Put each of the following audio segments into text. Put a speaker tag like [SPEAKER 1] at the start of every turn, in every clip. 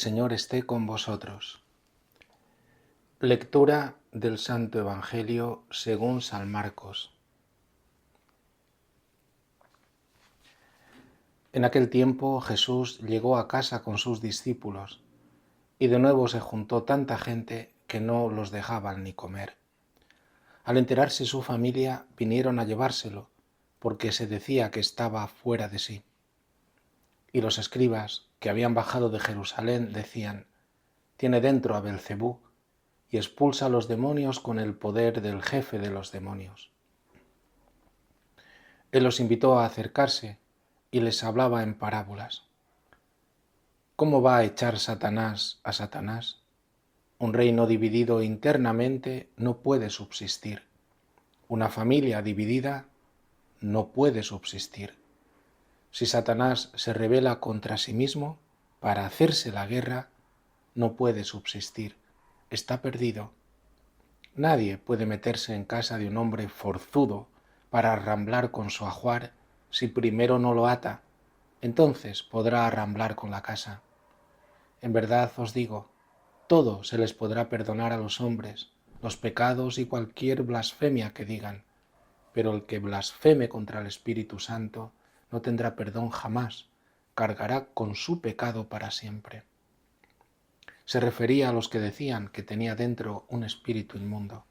[SPEAKER 1] Señor esté con vosotros. Lectura del Santo Evangelio según San Marcos. En aquel tiempo Jesús llegó a casa con sus discípulos, y de nuevo se juntó tanta gente que no los dejaban ni comer. Al enterarse su familia, vinieron a llevárselo, porque se decía que estaba fuera de sí. Y los escribas, que habían bajado de Jerusalén, decían: «Tiene dentro a Beelzebú, y expulsa a los demonios con el poder del jefe de los demonios». Él los invitó a acercarse y les hablaba en parábolas. ¿Cómo va a echar Satanás a Satanás? Un reino dividido internamente no puede subsistir. Una familia dividida no puede subsistir. Si Satanás se rebela contra sí mismo para hacerse la guerra, no puede subsistir. Está perdido. Nadie puede meterse en casa de un hombre forzudo para arramblar con su ajuar si primero no lo ata. Entonces podrá arramblar con la casa. En verdad os digo, todo se les podrá perdonar a los hombres, los pecados y cualquier blasfemia que digan, pero el que blasfeme contra el Espíritu Santo no tendrá perdón jamás, cargará con su pecado para siempre. Se refería a los que decían que tenía dentro un espíritu inmundo.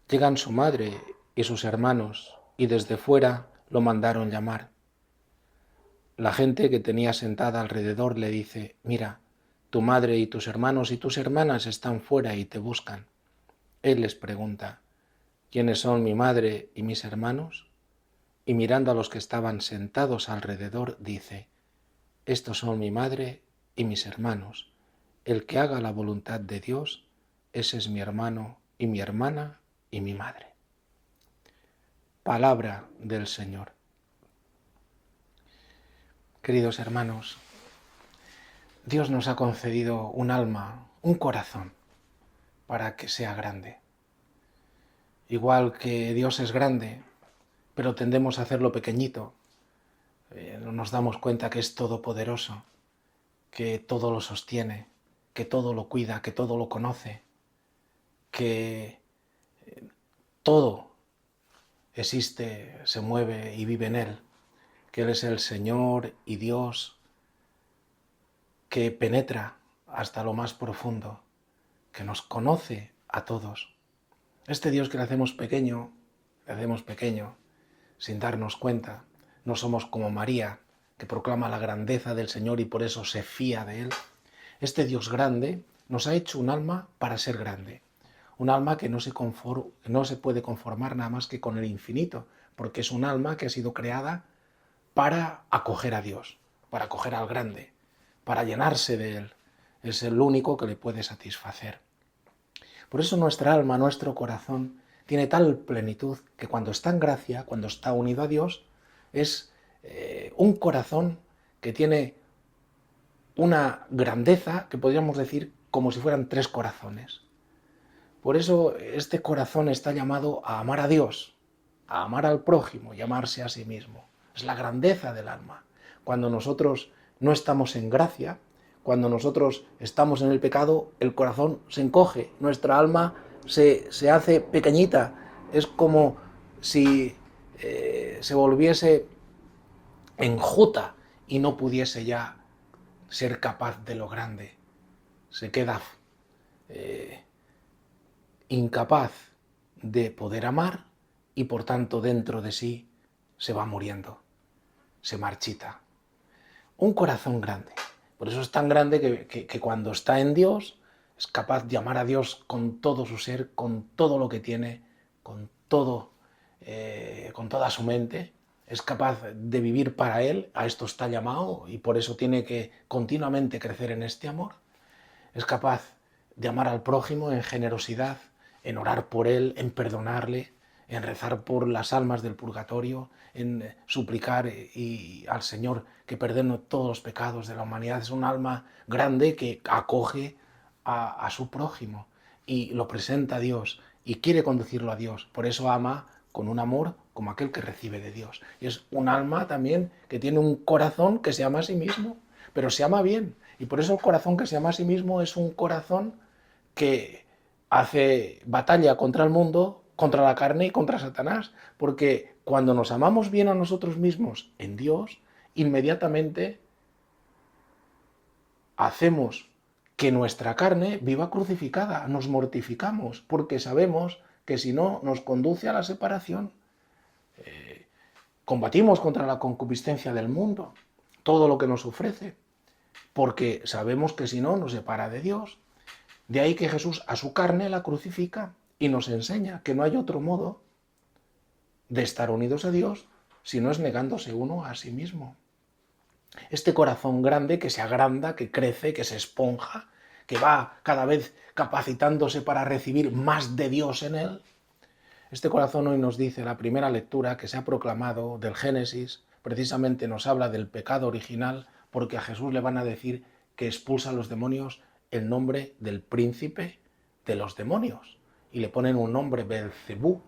[SPEAKER 1] Llegan su madre y sus hermanos, y desde fuera lo mandaron llamar. La gente que tenía sentada alrededor le dice: «Mira, tu madre y tus hermanos y tus hermanas están fuera y te buscan». Él les pregunta: «¿Quiénes son mi madre y mis hermanos?». Y mirando a los que estaban sentados alrededor, dice: «Estos son mi madre y mis hermanos. El que haga la voluntad de Dios, ese es mi hermano y mi hermana y mi madre». Palabra del Señor. Queridos hermanos, Dios nos ha concedido un alma, un corazón, para que sea grande. Igual que Dios es grande, pero tendemos a hacerlo pequeñito, no nos damos cuenta que es todopoderoso, que todo lo sostiene, que todo lo cuida, que todo lo conoce, que todo existe, se mueve y vive en Él, que Él es el Señor y Dios que penetra hasta lo más profundo, que nos conoce a todos. Este Dios que le hacemos pequeño sin darnos cuenta. No somos como María, que proclama la grandeza del Señor y por eso se fía de Él. Este Dios grande nos ha hecho un alma para ser grande. Un alma que no se puede conformar nada más que con el infinito, porque es un alma que ha sido creada para acoger a Dios, para acoger al grande, para llenarse de Él. Es el único que le puede satisfacer. Por eso nuestra alma, nuestro corazón, tiene tal plenitud que cuando está en gracia, cuando está unido a Dios, es un corazón que tiene una grandeza que podríamos decir como si fueran tres corazones. Por eso este corazón está llamado a amar a Dios, a amar al prójimo y amarse a sí mismo. Es la grandeza del alma. Cuando nosotros no estamos en gracia, cuando nosotros estamos en el pecado, el corazón se encoge, nuestra alma se hace pequeñita. Es como si se volviese enjuta y no pudiese ya ser capaz de lo grande. Se queda incapaz de poder amar y por tanto dentro de sí se va muriendo, se marchita. Un corazón grande. Por eso es tan grande que cuando está en Dios es capaz de amar a Dios con todo su ser, con todo lo que tiene, con toda su mente. Es capaz de vivir para Él, a esto está llamado y por eso tiene que continuamente crecer en este amor. Es capaz de amar al prójimo en generosidad, en orar por él, en perdonarle, en rezar por las almas del purgatorio, en suplicar al Señor que perdone todos los pecados de la humanidad. Es un alma grande que acoge a su prójimo y lo presenta a Dios y quiere conducirlo a Dios. Por eso ama con un amor como aquel que recibe de Dios. Y es un alma también que tiene un corazón que se ama a sí mismo, pero se ama bien. Y por eso el corazón que se ama a sí mismo es un corazón que hace batalla contra el mundo, contra la carne y contra Satanás. Porque cuando nos amamos bien a nosotros mismos en Dios, inmediatamente hacemos que nuestra carne viva crucificada, nos mortificamos, porque sabemos que si no nos conduce a la separación. Combatimos contra la concupiscencia del mundo, todo lo que nos ofrece, porque sabemos que si no nos separa de Dios. De ahí que Jesús a su carne la crucifica y nos enseña que no hay otro modo de estar unidos a Dios si no es negándose uno a sí mismo. Este corazón grande que se agranda, que crece, que se esponja, que va cada vez capacitándose para recibir más de Dios en él. Este corazón hoy nos dice, la primera lectura que se ha proclamado del Génesis, precisamente nos habla del pecado original, porque a Jesús le van a decir que expulsa a los demonios en nombre del príncipe de los demonios. Y le ponen un nombre, Belcebú.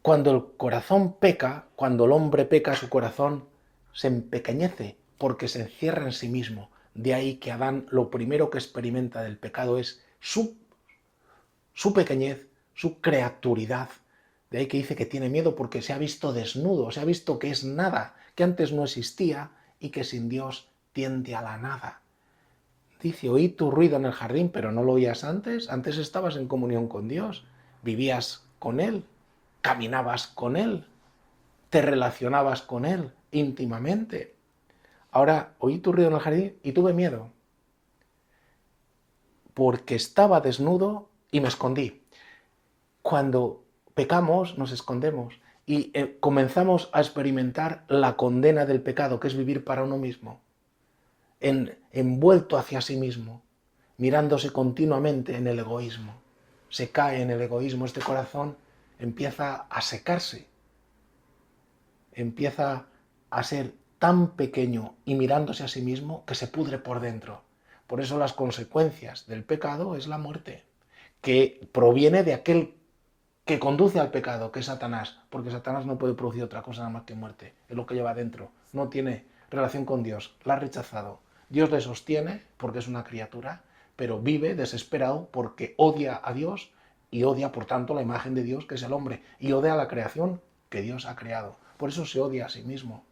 [SPEAKER 1] Cuando el corazón peca, cuando el hombre peca, su corazón se empequeñece porque se encierra en sí mismo. De ahí que Adán lo primero que experimenta del pecado es su pequeñez, su creaturidad. De ahí que dice que tiene miedo porque se ha visto desnudo, se ha visto que es nada, que antes no existía y que sin Dios tiende a la nada. Dice, oí tu ruido en el jardín, pero no lo oías antes. Antes estabas en comunión con Dios, vivías con Él, caminabas con Él, te relacionabas con Él íntimamente. Ahora oí tu ruido en el jardín y tuve miedo, porque estaba desnudo y me escondí. Cuando pecamos nos escondemos y comenzamos a experimentar la condena del pecado, que es vivir para uno mismo, envuelto hacia sí mismo, mirándose continuamente en el egoísmo. Se cae en el egoísmo, este corazón empieza a secarse, empieza a ser tan pequeño y mirándose a sí mismo que se pudre por dentro. Por eso las consecuencias del pecado es la muerte, que proviene de aquel que conduce al pecado, que es Satanás, porque Satanás no puede producir otra cosa nada más que muerte, es lo que lleva dentro, no tiene relación con Dios, la ha rechazado. Dios le sostiene porque es una criatura, pero vive desesperado porque odia a Dios y odia, por tanto, la imagen de Dios, que es el hombre, y odia a la creación que Dios ha creado. Por eso se odia a sí mismo.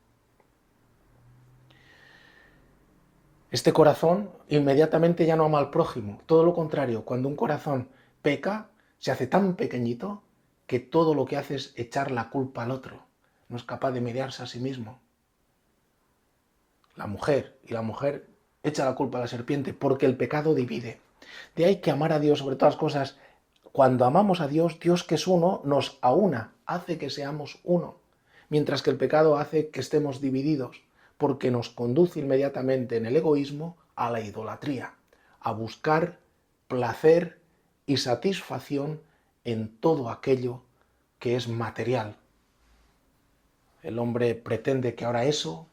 [SPEAKER 1] Este corazón inmediatamente ya no ama al prójimo, todo lo contrario, cuando un corazón peca, se hace tan pequeñito que todo lo que hace es echar la culpa al otro, no es capaz de mediarse a sí mismo. La mujer echa la culpa a la serpiente porque el pecado divide. De ahí que amar a Dios sobre todas las cosas, cuando amamos a Dios, Dios que es uno nos aúna, hace que seamos uno, mientras que el pecado hace que estemos divididos, porque nos conduce inmediatamente en el egoísmo a la idolatría, a buscar placer y satisfacción en todo aquello que es material. El hombre pretende que ahora eso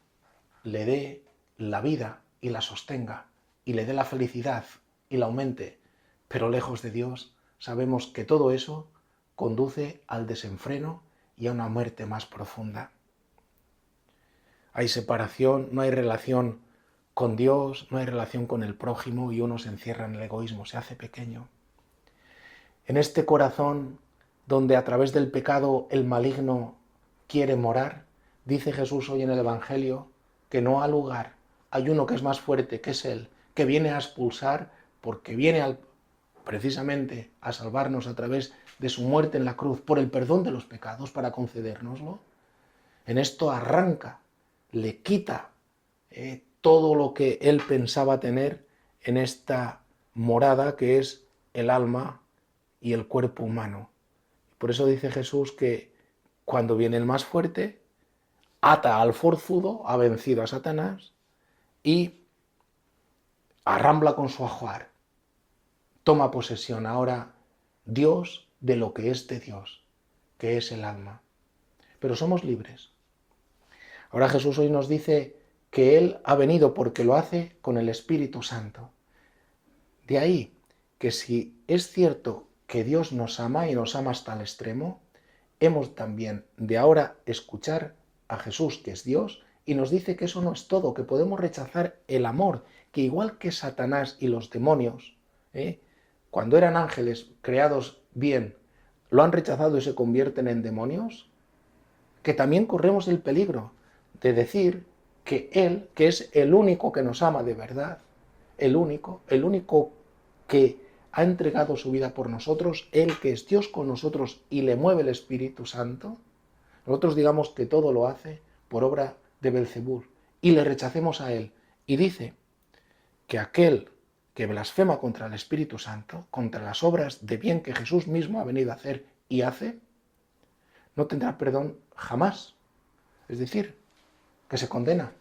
[SPEAKER 1] le dé la vida y la sostenga, y le dé la felicidad y la aumente, pero lejos de Dios sabemos que todo eso conduce al desenfreno y a una muerte más profunda. Hay separación, no hay relación con Dios, no hay relación con el prójimo y uno se encierra en el egoísmo, se hace pequeño. En este corazón, donde a través del pecado el maligno quiere morar, dice Jesús hoy en el Evangelio que no ha lugar. Hay uno que es más fuerte, que es Él, que viene a expulsar porque viene precisamente a salvarnos a través de su muerte en la cruz por el perdón de los pecados para concedérnoslo. En esto arranca, le quita todo lo que él pensaba tener en esta morada que es el alma y el cuerpo humano. Por eso dice Jesús que cuando viene el más fuerte, ata al forzudo, ha vencido a Satanás y arrambla con su ajuar. Toma posesión ahora Dios de lo que es de Dios, que es el alma. Pero somos libres. Ahora Jesús hoy nos dice que Él ha venido porque lo hace con el Espíritu Santo. De ahí que si es cierto que Dios nos ama y nos ama hasta el extremo, hemos también de ahora escuchar a Jesús, que es Dios, y nos dice que eso no es todo, que podemos rechazar el amor, que igual que Satanás y los demonios, cuando eran ángeles creados bien, lo han rechazado y se convierten en demonios, que también corremos el peligro de decir que Él, que es el único que nos ama de verdad, el único que ha entregado su vida por nosotros, Él que es Dios con nosotros y le mueve el Espíritu Santo, nosotros digamos que todo lo hace por obra de Belcebú y le rechacemos a Él. Y dice que aquel que blasfema contra el Espíritu Santo, contra las obras de bien que Jesús mismo ha venido a hacer y hace, no tendrá perdón jamás. Es decir, que se condena.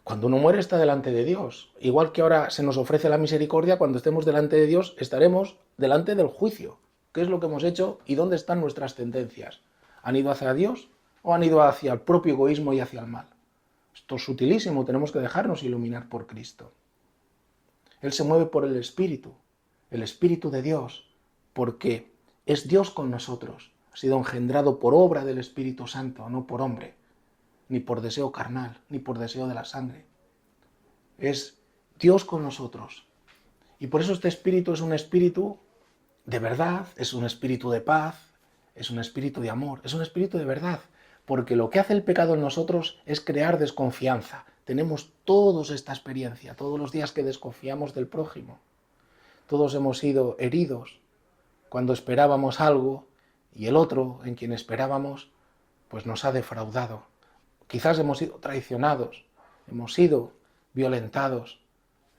[SPEAKER 1] Cuando uno muere está delante de Dios. Igual que ahora se nos ofrece la misericordia, cuando estemos delante de Dios estaremos delante del juicio. ¿Qué es lo que hemos hecho y dónde están nuestras tendencias? ¿Han ido hacia Dios o han ido hacia el propio egoísmo y hacia el mal? Esto es sutilísimo, tenemos que dejarnos iluminar por Cristo. Él se mueve por el Espíritu de Dios, porque es Dios con nosotros. Ha sido engendrado por obra del Espíritu Santo, no por hombre, ni por deseo carnal, ni por deseo de la sangre. Es Dios con nosotros. Y por eso este Espíritu es un Espíritu de verdad, es un Espíritu de paz, es un Espíritu de amor, es un Espíritu de verdad. Porque lo que hace el pecado en nosotros es crear desconfianza. Tenemos todos esta experiencia, todos los días que desconfiamos del prójimo. Todos hemos sido heridos cuando esperábamos algo y el otro, en quien esperábamos, pues nos ha defraudado. Quizás hemos sido traicionados, hemos sido violentados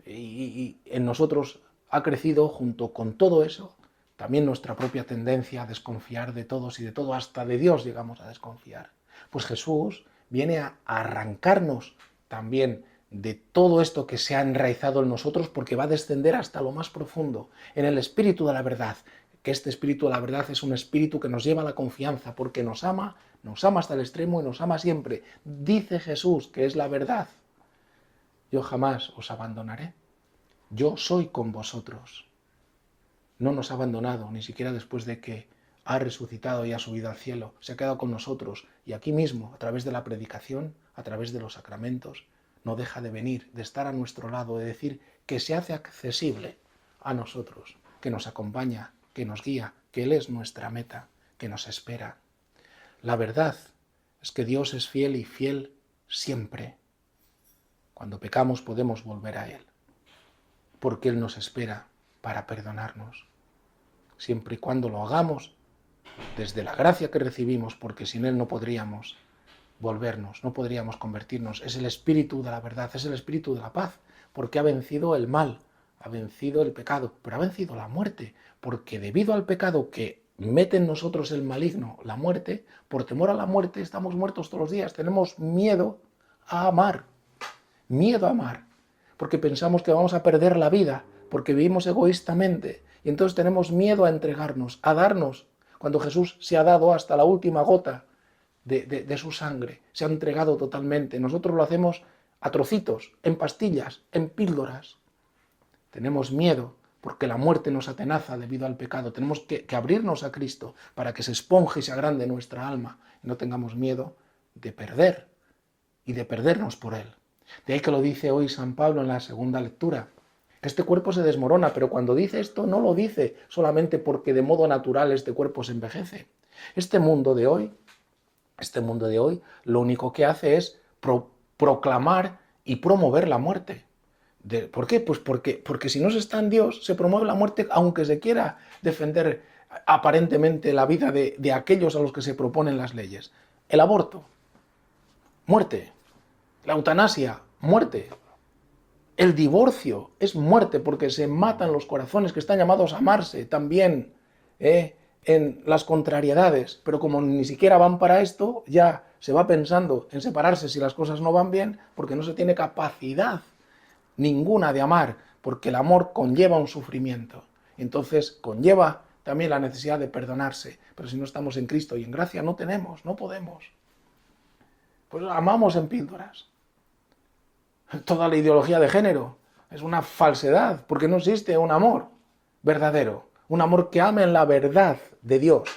[SPEAKER 1] y en nosotros ha crecido junto con todo eso también nuestra propia tendencia a desconfiar de todos y de todo, hasta de Dios llegamos a desconfiar. Pues Jesús viene a arrancarnos también de todo esto que se ha enraizado en nosotros, porque va a descender hasta lo más profundo, en el Espíritu de la verdad, que este Espíritu de la verdad es un Espíritu que nos lleva a la confianza, porque nos ama hasta el extremo y nos ama siempre. Dice Jesús, que es la verdad: yo jamás os abandonaré, yo soy con vosotros. No nos ha abandonado, ni siquiera después de que ha resucitado y ha subido al cielo. Se ha quedado con nosotros y aquí mismo, a través de la predicación, a través de los sacramentos, no deja de venir, de estar a nuestro lado, de decir que se hace accesible a nosotros, que nos acompaña, que nos guía, que Él es nuestra meta, que nos espera. La verdad es que Dios es fiel y fiel siempre. Cuando pecamos podemos volver a Él, porque Él nos espera para perdonarnos, siempre y cuando lo hagamos desde la gracia que recibimos, porque sin Él no podríamos volvernos, no podríamos convertirnos. Es el Espíritu de la verdad, es el Espíritu de la paz, porque ha vencido el mal, ha vencido el pecado, pero ha vencido la muerte, porque debido al pecado que mete en nosotros el maligno, la muerte, por temor a la muerte estamos muertos todos los días, tenemos miedo a amar, porque pensamos que vamos a perder la vida, porque vivimos egoístamente, y entonces tenemos miedo a entregarnos, a darnos, cuando Jesús se ha dado hasta la última gota de su sangre, se ha entregado totalmente. Nosotros lo hacemos a trocitos, en pastillas, en píldoras. Tenemos miedo porque la muerte nos atenaza debido al pecado. Tenemos que abrirnos a Cristo para que se esponje y se agrande nuestra alma y no tengamos miedo de perder y de perdernos por Él. De ahí que lo dice hoy San Pablo en la segunda lectura. Este cuerpo se desmorona, pero cuando dice esto no lo dice solamente porque de modo natural este cuerpo se envejece. Este mundo de hoy lo único que hace es proclamar y promover la muerte. ¿Por qué? Pues porque si no se está en Dios, se promueve la muerte aunque se quiera defender aparentemente la vida de aquellos a los que se proponen las leyes. El aborto, muerte. La eutanasia, muerte. El divorcio es muerte porque se matan los corazones que están llamados a amarse también en las contrariedades, pero como ni siquiera van para esto, ya se va pensando en separarse si las cosas no van bien, porque no se tiene capacidad ninguna de amar, porque el amor conlleva un sufrimiento. Entonces conlleva también la necesidad de perdonarse, pero si no estamos en Cristo y en gracia no podemos. Pues amamos en píldoras. Toda la ideología de género es una falsedad, porque no existe un amor verdadero, un amor que ame en la verdad de Dios,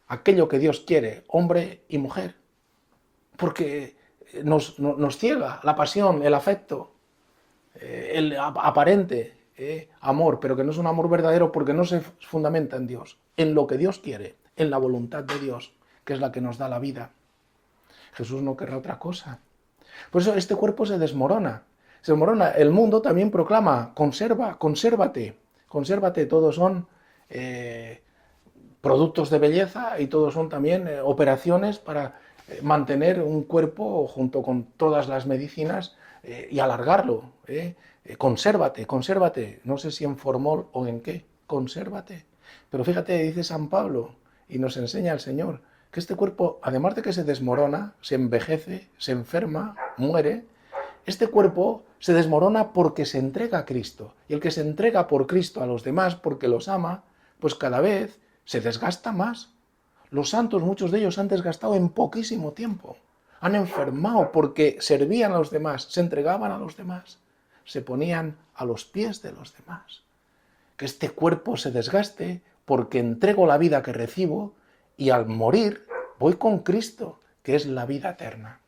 [SPEAKER 1] aquello que Dios quiere, hombre y mujer. porque nos ciega la pasión, el afecto, el aparente amor, pero que no es un amor verdadero porque no se fundamenta en Dios, en lo que Dios quiere, en la voluntad de Dios, que es la que nos da la vida. Jesús no querrá otra cosa. Por eso este cuerpo se desmorona. Se desmorona. El mundo también proclama, consérvate, consérvate. Todos son productos de belleza y todos son también operaciones para mantener un cuerpo junto con todas las medicinas y alargarlo. Consérvate, consérvate. No sé si en formol o en qué. Consérvate. Pero fíjate, dice San Pablo, y nos enseña el Señor, que este cuerpo, además de que se desmorona, se envejece, se enferma, muere, este cuerpo se desmorona porque se entrega a Cristo. Y el que se entrega por Cristo a los demás porque los ama, pues cada vez se desgasta más. Los santos, muchos de ellos, han desgastado en poquísimo tiempo. Han enfermado porque servían a los demás, se entregaban a los demás, se ponían a los pies de los demás. Que este cuerpo se desgaste porque entrego la vida que recibo y al morir voy con Cristo, que es la vida eterna.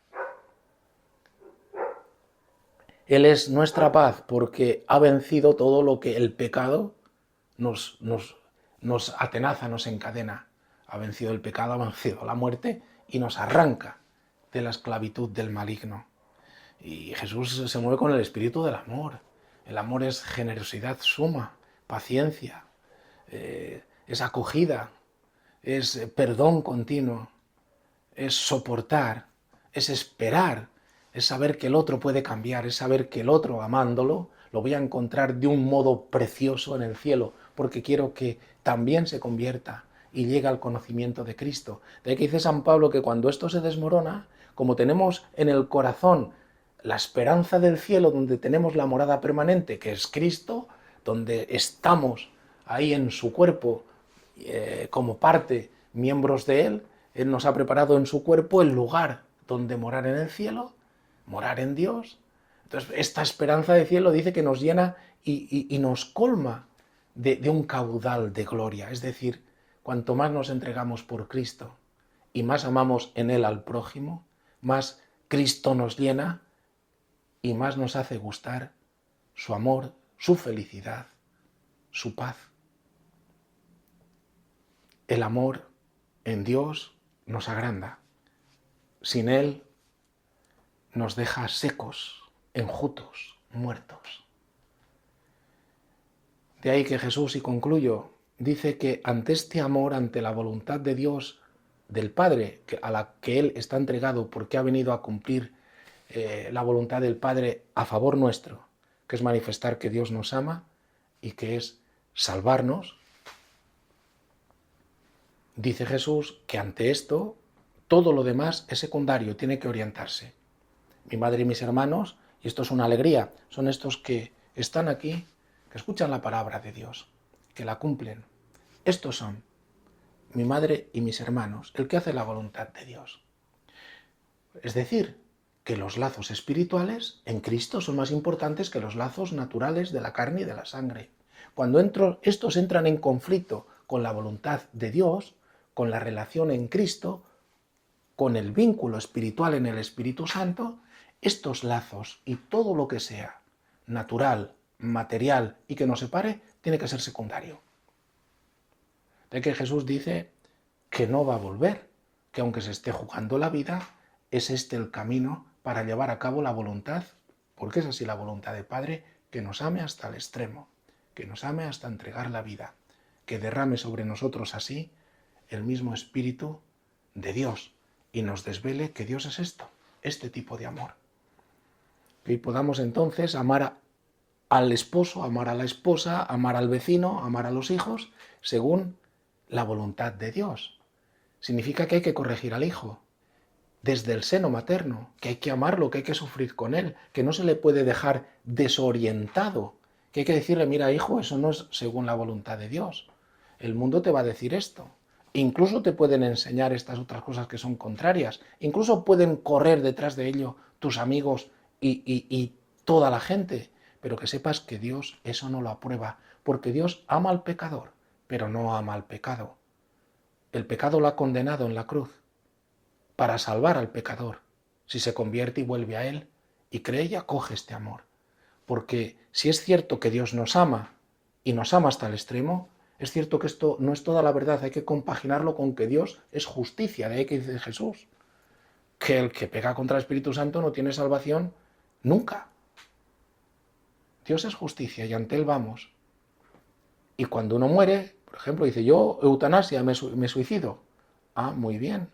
[SPEAKER 1] Él es nuestra paz porque ha vencido todo lo que el pecado nos atenaza, nos encadena. Ha vencido el pecado, ha vencido la muerte y nos arranca de la esclavitud del maligno. Y Jesús se mueve con el espíritu del amor. El amor es generosidad suma, paciencia, es acogida, es perdón continuo, es soportar, es esperar, es saber que el otro puede cambiar, es saber que el otro, amándolo, lo voy a encontrar de un modo precioso en el cielo, porque quiero que también se convierta y llegue al conocimiento de Cristo. De ahí que dice San Pablo que cuando esto se desmorona, como tenemos en el corazón la esperanza del cielo, donde tenemos la morada permanente, que es Cristo, donde estamos ahí en su cuerpo como parte, miembros de Él, Él nos ha preparado en su cuerpo el lugar donde morar en el cielo, morar en Dios. Entonces, esta esperanza de cielo dice que nos llena y nos colma de un caudal de gloria. Es decir, cuanto más nos entregamos por Cristo y más amamos en Él al prójimo, más Cristo nos llena y más nos hace gustar su amor, su felicidad, su paz. El amor en Dios nos agranda. Sin Él nos deja secos, enjutos, muertos. De ahí que Jesús, y concluyo, dice que ante este amor, ante la voluntad de Dios, del Padre, a la que Él está entregado porque ha venido a cumplir la voluntad del Padre a favor nuestro, que es manifestar que Dios nos ama y que es salvarnos, dice Jesús que ante esto todo lo demás es secundario, tiene que orientarse. Mi madre y mis hermanos, y esto es una alegría, son estos que están aquí, que escuchan la palabra de Dios, que la cumplen. Estos son mi madre y mis hermanos, el que hace la voluntad de Dios. Es decir, que los lazos espirituales en Cristo son más importantes que los lazos naturales de la carne y de la sangre. Cuando estos entran en conflicto con la voluntad de Dios, con la relación en Cristo, con el vínculo espiritual en el Espíritu Santo, estos lazos y todo lo que sea natural, material y que nos separe, tiene que ser secundario. De que Jesús dice que no va a volver, que aunque se esté jugando la vida, es este el camino para llevar a cabo la voluntad, porque es así la voluntad del Padre, que nos ame hasta el extremo, que nos ame hasta entregar la vida, que derrame sobre nosotros así el mismo Espíritu de Dios y nos desvele que Dios es esto, este tipo de amor. Que podamos entonces amar al esposo, amar a la esposa, amar al vecino, amar a los hijos, según la voluntad de Dios. Significa que hay que corregir al hijo desde el seno materno, que hay que amarlo, que hay que sufrir con él, que no se le puede dejar desorientado, que hay que decirle, mira hijo, eso no es según la voluntad de Dios. El mundo te va a decir esto. Incluso te pueden enseñar estas otras cosas que son contrarias. Incluso pueden correr detrás de ello tus amigos y toda la gente. Pero que sepas que Dios eso no lo aprueba, porque Dios ama al pecador, pero no ama al pecado. El pecado lo ha condenado en la cruz para salvar al pecador, si se convierte y vuelve a Él y cree y acoge este amor. Porque si es cierto que Dios nos ama y nos ama hasta el extremo, es cierto que esto no es toda la verdad, hay que compaginarlo con que Dios es justicia, de ahí que dice Jesús, que el que pega contra el Espíritu Santo no tiene salvación nunca. Dios es justicia y ante Él vamos. Y cuando uno muere, por ejemplo, dice, yo eutanasia, me suicido. Ah, muy bien.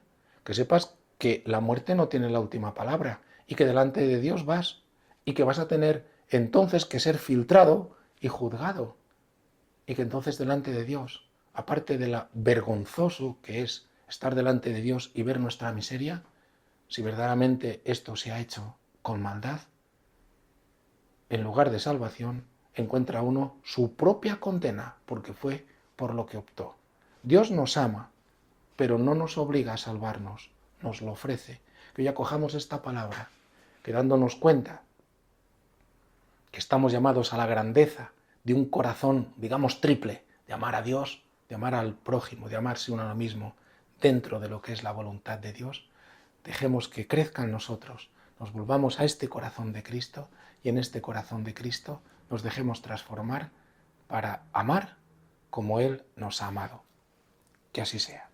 [SPEAKER 1] Que sepas que la muerte no tiene la última palabra y que delante de Dios vas y que vas a tener entonces que ser filtrado y juzgado. Y que entonces delante de Dios, aparte de lo vergonzoso que es estar delante de Dios y ver nuestra miseria, si verdaderamente esto se ha hecho con maldad, en lugar de salvación, encuentra uno su propia condena, porque fue por lo que optó. Dios nos ama, pero no nos obliga a salvarnos, nos lo ofrece. Que hoy acojamos esta palabra, que dándonos cuenta que estamos llamados a la grandeza de un corazón, digamos, triple, de amar a Dios, de amar al prójimo, de amarse uno a uno mismo, dentro de lo que es la voluntad de Dios, dejemos que crezca en nosotros, nos volvamos a este corazón de Cristo y en este corazón de Cristo nos dejemos transformar para amar como Él nos ha amado. Que así sea.